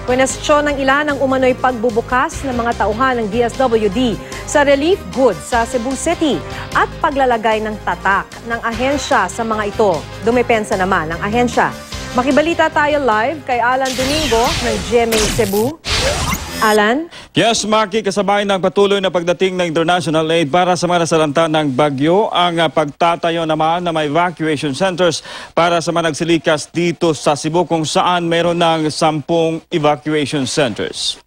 Kwestiyon ng ilan ang umano'y pagbubukas ng mga tauhan ng DSWD sa relief goods sa Cebu City at paglalagay ng tatak ng ahensya sa mga ito. Dumepensa naman ang ahensya. Makibalita tayo live kay Alan Domingo ng GMA Cebu. Alan? Yes, Maki, kasabay ng patuloy na pagdating ng international aid para sa mga nasalanta ng bagyo, ang pagtatayo naman ng mga evacuation centers para sa mga nagsilikas dito sa Cebu kung saan meron ng 10 evacuation centers.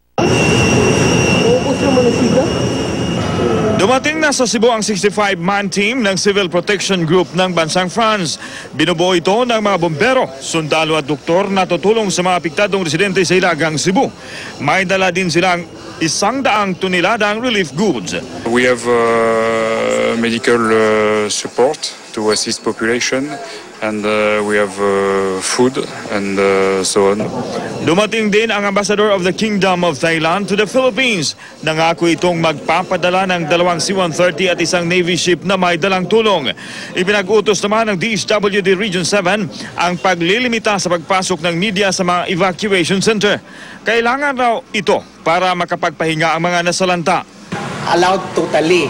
Dumating na sa Cebu ang 65-man team ng Civil Protection Group ng Bansang France. Binubuo ito ng mga bombero, sundalo at doktor na tutulong sa mga apektadong residente sa Ilagang Cebu. May dala din silang 100 toneladang relief goods. We have medical support to assist population and we have food and so on. Dumating din ang Ambassador of the Kingdom of Thailand to the Philippines. Nangako itong magpapadala ng 2 C-130 at isang Navy ship na may dalang tulong. Ipinag-utos naman ng DSWD Region 7 ang paglilimita sa pagpasok ng media sa mga evacuation center. Kailangan raw ito para makapagpahinga ang mga nasalanta. Allowed totally.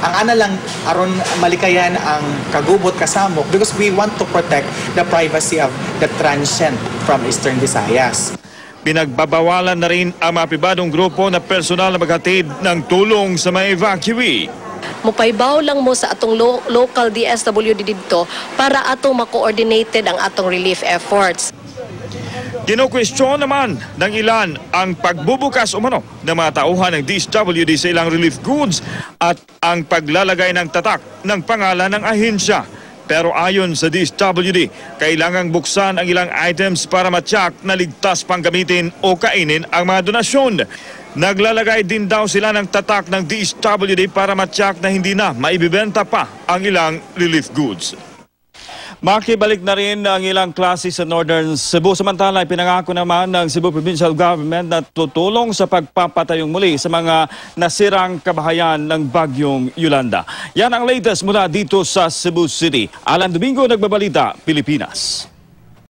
Ang ana lang aron malikayan ang kagubot kasamok because we want to protect the privacy of the transient from Eastern Visayas. Pinagbabawalan na rin ang mga pribadong grupo na personal na maghatid ng tulong sa mga evacuee. Mupaybaw lang mo sa atong local DSWD dito para atong ma-coordinated ang atong relief efforts. Kinukwestiyon naman ng ilan ang pagbubukas umano ng mga tauhan ng DSWD sa ilang relief goods at ang paglalagay ng tatak ng pangalan ng ahensya. Pero ayon sa DSWD, kailangang buksan ang ilang items para matyak na ligtas pang gamitin o kainin ang mga donasyon. Naglalagay din daw sila ng tatak ng DSWD para matyak na hindi na maibibenta pa ang ilang relief goods. Makibalik na rin ang ilang klase sa Northern Cebu. Samantala, pinangako naman ng Cebu Provincial Government na tutulong sa pagpapatayong muli sa mga nasirang kabahayan ng Bagyong Yolanda. Yan ang latest mula dito sa Cebu City. Alan Domingo, Nagbabalita, Pilipinas.